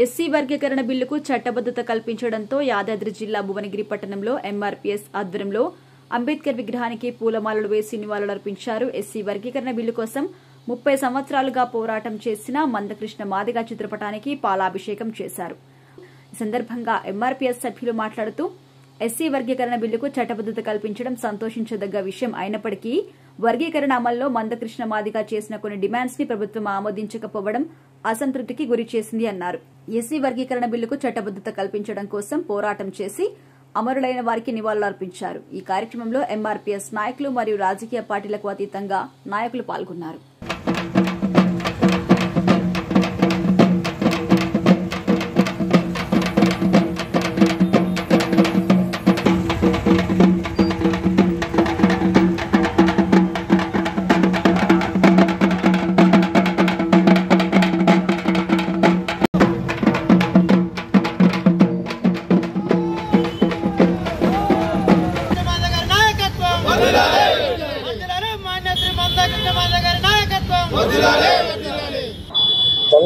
SC వర్గీకరణ బిల్లుకు చట్టబద్దత కల్పించడంతో యాదాద్రి జిల్లా భువనగిరి పట్టణంలో ఎంఆర్పీఎస్ ఆధ్వర్యంలో అంబేద్కర్ విగ్రహానికి పూలమాలలు వేసి నివాళులర్పించారు. ఎస్సీ వర్గీకరణ బిల్లు కోసం 30 సంవత్సరాలుగా పోరాటం చేసిన మందకృష్ణ మాదిగ చిత్రపటానికి పాలాభిషేకం చేశారు. ఈ సందర్భంగా ఎంఆర్పీఎస్ సభ్యులు మాట్లాడుతూ ఎస్సీ వర్గీకరణ బిల్లుకు చట్టబద్దత కల్పించడం సంతోషించదగ్గ విషయం అయినప్పటికీ వర్గీకరణ అమల్లో మందకృష్ణ మాదిగ చేసిన కొన్ని డిమాండ్స్ ని ప్రభుత్వం ఆమోదించకపోవడం అసంతృప్తికి గురి చేసింది అన్నారు. ఎస్సీ వర్గీకరణ బిల్లుకు చట్టబద్దత కల్పించడం కోసం పోరాటం చేసి అమరులైన వారికి నివాళులర్పించారు. ఈ కార్యక్రమంలో ఎంఆర్పీఎస్ నాయకులు మరియు రాజకీయ పార్టీలకు అతీతంగా నాయకులు పాల్గొన్నారు.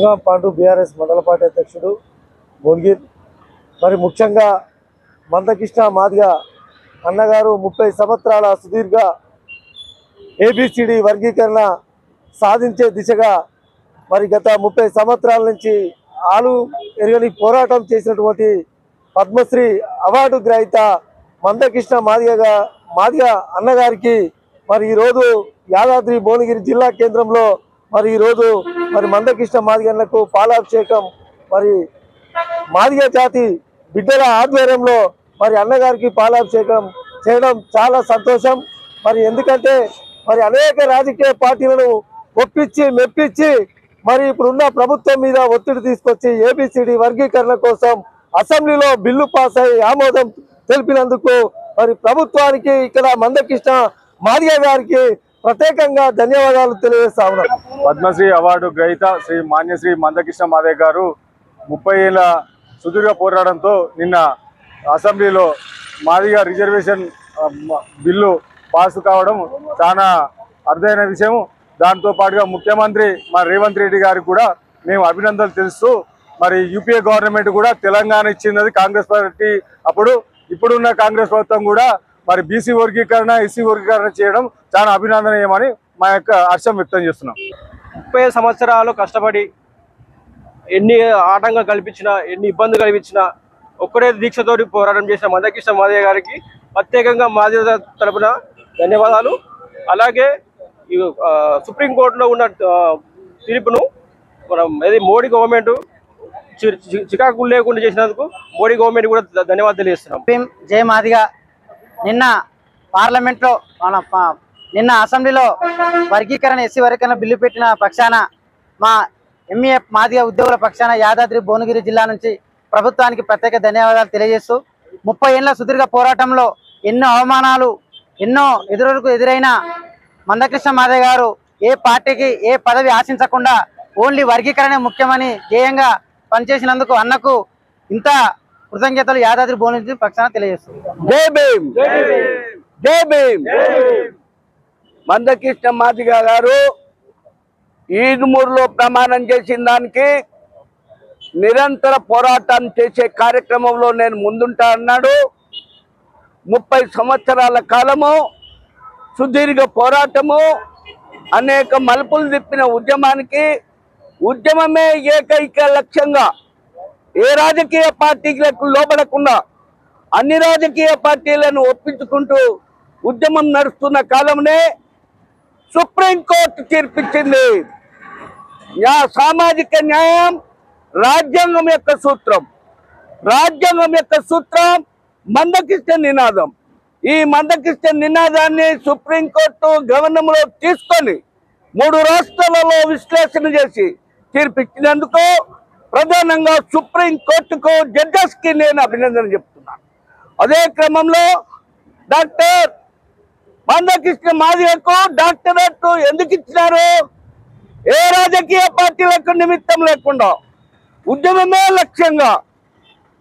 జంగంపాండు బీఆర్ఎస్ మండల పార్టీ అధ్యక్షుడు భువనగిరి. మరి ముఖ్యంగా మందకృష్ణ మాదిగ అన్నగారు 30 సంవత్సరాల సుదీర్ఘ ఏబిసిడి వర్గీకరణ సాధించే దిశగా మరి గత 30 సంవత్సరాల నుంచి ఆలు ఎరగని పోరాటం చేసినటువంటి పద్మశ్రీ అవార్డు గ్రహీత మందకృష్ణ మాదిగ అన్నగారికి మరి ఈరోజు యాదాద్రి భువనగిరి జిల్లా కేంద్రంలో మరి ఈరోజు మరి మందకృష్ణ మాదిగలకు పాలాభిషేకం మరి మాదిగ జాతి బిడ్డల ఆధ్వర్యంలో మరి అన్నగారికి పాలాభిషేకం చేయడం చాలా సంతోషం. మరి ఎందుకంటే మరి అనేక రాజకీయ పార్టీలను ఒప్పించి మెప్పించి మరి ఇప్పుడున్న ప్రభుత్వం మీద ఒత్తిడి తీసుకొచ్చి ఏబిసిడి వర్గీకరణ కోసం అసెంబ్లీలో బిల్లు పాస్ అయ్యి ఆమోదం తెలిపినందుకు మరి ప్రభుత్వానికి ఇక్కడ మందకృష్ణ మాదిగ గారికి ప్రత్యేకంగా ధన్యవాదాలు తెలియజేస్తా ఉన్నాం. పద్మశ్రీ అవార్డు గ్రహీత శ్రీ మందకృష్ణ మాదిగ గారు 30 ఏళ్ల సుదీర్ఘ పోరాటంతో నిన్న అసెంబ్లీలో మాదిగ రిజర్వేషన్ బిల్లు పాస్ కావడం చాలా అరుదైన విషయం. దాంతో పాటుగా ముఖ్యమంత్రి మరి రేవంత్ రెడ్డి గారికి కూడా మేము అభినందనలు తెలుస్తూ మరి యూపీఏ గవర్నమెంట్ కూడా తెలంగాణ ఇచ్చినది కాంగ్రెస్ పార్టీ అప్పుడు, ఇప్పుడున్న కాంగ్రెస్ ప్రభుత్వం కూడా మరి బీసీ వర్గీకరణ ఎస్సీ వర్గీకరణ చేయడం చాలా అభినందనీయమని మా యొక్క హర్షం వ్యక్తం చేస్తున్నాం. 30 సంవత్సరాలు కష్టపడి ఎన్ని ఆటంకాలు కల్పించినా ఎన్ని ఇబ్బందులు కల్పించినా ఒక్కడే దీక్షతోటి పోరాటం చేసిన మందకృష్ణ మాదిగ గారికి ప్రత్యేకంగా మాదిగ తరపున ధన్యవాదాలు. అలాగే ఈ సుప్రీంకోర్టులో ఉన్న తీర్పును మోడీ గవర్నమెంట్ చికాకు లేకుండా చేసినందుకు మోడీ గవర్నమెంట్ కూడా ధన్యవాదాలు తెలియజేస్తున్నాం. జై మాదిగ. నిన్న పార్లమెంట్లో నిన్న అసెంబ్లీలో వర్గీకరణ ఎస్సీ వర్గీకరణ బిల్లు పెట్టిన పక్షాన మా ఎంఈఎఫ్ మాదిగ ఉద్యోగుల పక్షాన యాదాద్రి భువనగిరి జిల్లా నుంచి ప్రభుత్వానికి ప్రత్యేక ధన్యవాదాలు తెలియజేస్తూ 30 ఏళ్ల సుదీర్ఘ పోరాటంలో ఎన్నో అవమానాలు ఎన్నో ఎదురైన మందకృష్ణ మాదిగ గారు ఏ పార్టీకి ఏ పదవి ఆశించకుండా ఓన్లీ వర్గీకరణ ముఖ్యమని ధ్యేయంగా పనిచేసినందుకు అన్నకు ఇంత కృతజ్ఞతలు యాదాద్రి భువనగిరి పక్షాన తెలియజేస్తుంది. జై భీమ్, జై భీమ్. మందకృష్ణ మాదిగ గారు ఈదుమూరులో ప్రమాణం చేసిన దానికి నిరంతర పోరాటం చేసే కార్యక్రమంలో నేను ముందుంటా అన్నాడు. 30 సంవత్సరాల కాలము సుదీర్ఘ పోరాటము, అనేక మలుపులు తిప్పిన ఉద్యమమే ఏకైక లక్ష్యంగా ఏ రాజకీయ పార్టీలకు లోబడకుండా అన్ని రాజకీయ పార్టీలను ఒప్పించుకుంటూ ఉద్యమం నడుస్తున్న కాలంలో సుప్రీంకోర్టు తీర్పిచ్చింది. సామాజిక న్యాయం రాజ్యాంగం యొక్క సూత్రం, మందకృష్ణ నినాదం. ఈ మందకృష్ణ నినాదాన్ని సుప్రీంకోర్టు గవర్నమెంట్లో తీసుకొని 3 రాష్ట్రాలలో విశ్లేషణ చేసి తీర్పిచ్చినందుకు ప్రధానంగా సుప్రీంకోర్టుకు జడ్జెస్కి నేను అభినందన చెప్తున్నాను. అదే క్రమంలో డాక్టర్ మందకృష్ణ మాదిగకు డాక్టరేట్ ఎందుకు ఇచ్చినారు? ఏ రాజకీయ పార్టీలకు నిమిత్తం లేకుండా ఉద్యమమే లక్ష్యంగా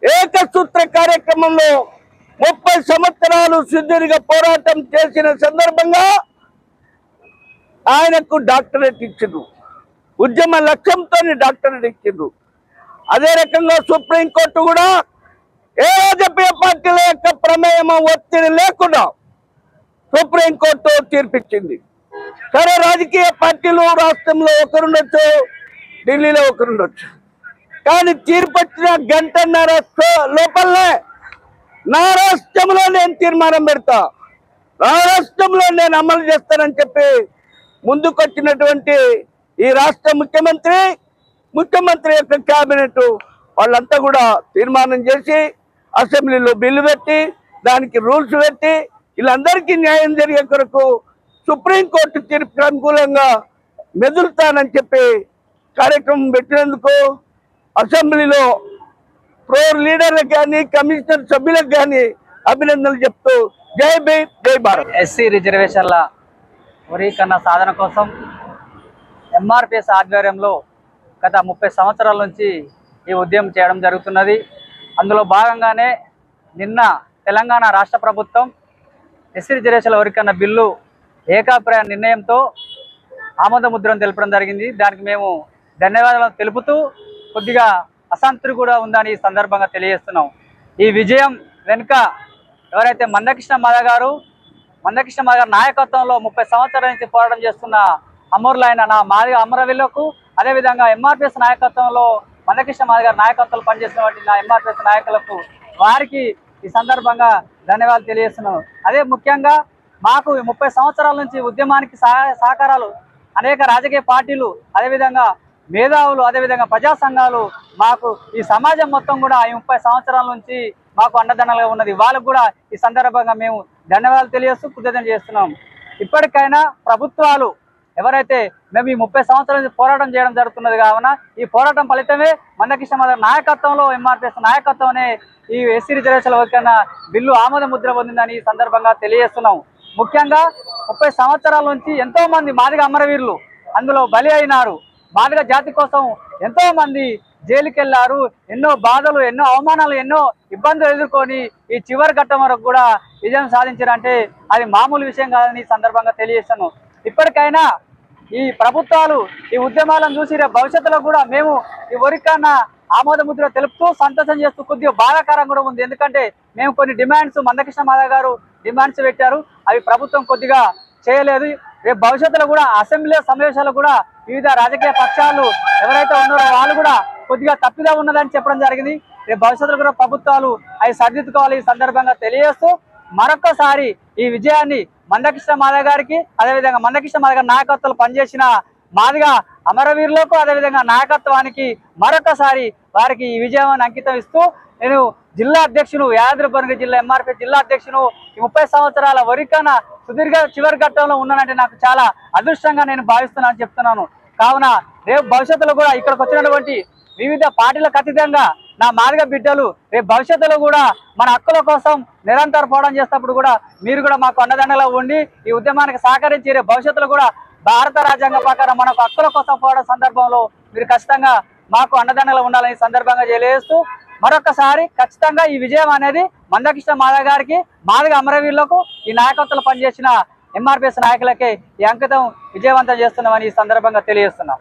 ఏకసూత్ర కార్యక్రమంలో 30 సంవత్సరాలు సుదీర్ఘ పోరాటం చేసిన సందర్భంగా ఆయనకు డాక్టరేట్ ఇచ్చిండ్రు. ఉద్యమ లక్ష్యంతో డాక్టరేట్ ఇచ్చిండ్రు. అదే రకంగా సుప్రీంకోర్టు కూడా ఏ రాజకీయ పార్టీల యొక్క ప్రమేయం ఒత్తిడి లేకుండా సుప్రీంకోర్టు తీర్పిచ్చింది. సరే, రాజకీయ పార్టీలు రాష్ట్రంలో ఒకరుండొచ్చు, ఢిల్లీలో ఒకరుండొచ్చు, కానీ తీర్పొచ్చిన గంటన్నర లోపలనే నా రాష్ట్రంలో నేను తీర్మానం పెడతా, నా రాష్ట్రంలో నేను అమలు చేస్తానని చెప్పి ముందుకొచ్చినటువంటి ఈ రాష్ట్ర ముఖ్యమంత్రి యొక్క కేబినెట్ వాళ్ళంతా కూడా తీర్మానం చేసి అసెంబ్లీలో బిల్లు పెట్టి దానికి రూల్స్ పెట్టి వీళ్ళందరికీ న్యాయం జరిగే కొరకు సుప్రీంకోర్టు తీర్పుకు అనుకూలంగా మెదులుతానని చెప్పి కార్యక్రమం పెట్టినందుకు అసెంబ్లీలో ఫ్లోర్ లీడర్లకు కానీ కమిషనర్ సభ్యులకు కానీ అభినందనలు చెప్తూ జై భీమ్ జై భారత్. ఎస్సీ రిజర్వేషన్ల వర్గీకరణ సాధన కోసం ఎంఆర్పిఎస్ ఆధ్వర్యంలో గత 30 సంవత్సరాల నుంచి ఈ ఉద్యమం చేయడం జరుగుతున్నది. అందులో భాగంగానే నిన్న తెలంగాణ రాష్ట్ర ప్రభుత్వం ఎస్సీ రిజర్వేషన్ల వర్గీకరణ బిల్లు ఏకాభిప్రాయ నిర్ణయంతో ఆమోద ముద్రను తెలపడం జరిగింది. దానికి మేము ధన్యవాదాలు తెలుపుతూ కొద్దిగా అసంతృప్తి కూడా ఉందని ఈ సందర్భంగా తెలియజేస్తున్నాం. ఈ విజయం వెనుక ఎవరైతే మందకృష్ణ మాదిగ గారు నాయకత్వంలో 30 సంవత్సరాల నుంచి పోరాటం చేస్తున్న అమరులైన నా మాదిగ అమరవీరులకు, అదేవిధంగా ఎంఆర్పిఎస్ నాయకత్వంలో మందకృష్ణ మాదిగ గారి నాయకత్వంలో పనిచేస్తున్నటువంటి నా ఎంఆర్పిఎస్ నాయకులకు వారికి ఈ సందర్భంగా ధన్యవాదాలు తెలియజేస్తున్నాను. అదే ముఖ్యంగా మాకు 30 సంవత్సరాల నుంచి ఉద్యమానికి సహకారాలు అనేక రాజకీయ పార్టీలు, అదేవిధంగా మేధావులు, అదేవిధంగా ప్రజా సంఘాలు మాకు ఈ సమాజం మొత్తం కూడా ఈ 30 సంవత్సరాల నుంచి మాకు అండదండలుగా ఉన్నది. వాళ్ళకు కూడా ఈ సందర్భంగా మేము ధన్యవాదాలు తెలియజేస్తూ కృతజ్ఞతలు చేస్తున్నాం. ఇప్పటికైనా ప్రభుత్వాలు ఎవరైతే మేము ఈ 30 సంవత్సరాల నుంచి పోరాటం చేయడం జరుగుతున్నది కావున ఈ పోరాటం ఫలితమే మందకృష్ణ మాదిగ నాయకత్వంలో ఎంఆర్పిఎస్ నాయకత్వంనే ఈ ఎస్సీ రిజర్వేషన్ల వర్గీకరణ బిల్లు ఆమోద ముద్ర పొందిందని ఈ సందర్భంగా తెలియజేస్తున్నాం. ముఖ్యంగా 30 సంవత్సరాల నుంచి ఎంతో మంది మాదిగ అమరవీరులు అందులో బలి అయినారు. మాదిగ జాతి కోసం ఎంతో మంది జైలుకి వెళ్ళారు. ఎన్నో బాధలు, ఎన్నో అవమానాలు, ఎన్నో ఇబ్బందులు ఎదుర్కొని ఈ చివరి ఘట్టం వరకు కూడా విజయం సాధించారంటే అది మామూలు విషయం కాదని ఈ సందర్భంగా తెలియజేస్తాను. ఇప్పటికైనా ఈ ప్రభుత్వాలు ఈ ఉద్యమాలను చూసి రేపు భవిష్యత్తులో కూడా మేము ఈ వర్గీకరణ ఆమోద ముద్ర తెలుపుతూ సంతోషం చేస్తూ కొద్దిగా బాధాకరం కూడా ఉంది. ఎందుకంటే మేము కొన్ని డిమాండ్స్ మందకృష్ణ మాదిగ గారు డిమాండ్స్ పెట్టారు, అవి ప్రభుత్వం కొద్దిగా చేయలేదు. రేపు భవిష్యత్తులో కూడా అసెంబ్లీ సమావేశాలు కూడా వివిధ రాజకీయ పక్షాలు ఎవరైతే ఉన్నారో వాళ్ళు కూడా కొద్దిగా తప్పిదా ఉన్నదని చెప్పడం జరిగింది. రేపు భవిష్యత్తులో కూడా ప్రభుత్వాలు అవి సరిదిద్దుకోవాలి ఈ సందర్భంగా తెలియజేస్తూ మరొకసారి ఈ విజయాన్ని మందకృష్ణ మాదిగ గారికి, అదేవిధంగా మందకృష్ణ మాదిగ గారి నాయకత్వంలో పనిచేసిన మాదిగ అమరవీరులకు, అదేవిధంగా నాయకత్వానికి మరొకసారి వారికి ఈ విజయాన్ని అంకితం ఇస్తూ నేను జిల్లా అధ్యక్షుడు, యాదాద్రి భువనగిరి జిల్లా ఎంఆర్పిఎస్ జిల్లా అధ్యక్షుడు, ఈ 30 సంవత్సరాల వర్గీకరణ సుదీర్ఘ చివరి ఘట్టంలో ఉన్నానంటే నాకు చాలా అదృష్టంగా నేను భావిస్తున్నాను చెప్తున్నాను. కావున రేపు భవిష్యత్తులో కూడా ఇక్కడికి వచ్చినటువంటి వివిధ పార్టీలకు అతీతంగా నా మాదిగ బిడ్డలు రేపు భవిష్యత్తులో కూడా మన హక్కుల కోసం నిరంతర పోరాటం చేసేటప్పుడు కూడా మీరు కూడా మాకు అండదండలా ఉండి ఈ ఉద్యమానికి సహకరించి రేపు భవిష్యత్తులో కూడా భారత రాజ్యాంగ ప్రకారం మనకు హక్కుల కోసం పోరాడే సందర్భంలో మీరు ఖచ్చితంగా మాకు అండదండలా ఉండాలని సందర్భంగా తెలియజేస్తూ మరొకసారి ఖచ్చితంగా ఈ విజయం అనేది మందకృష్ణ మాదిగ గారికి, మాదిగ అమరవీరులకు, ఈ నాయకత్వంలో పనిచేసిన ఎంఆర్పిఎస్ నాయకులకే ఈ అంకితం విజయవంతం చేస్తున్నామని ఈ సందర్భంగా తెలియజేస్తున్నాం.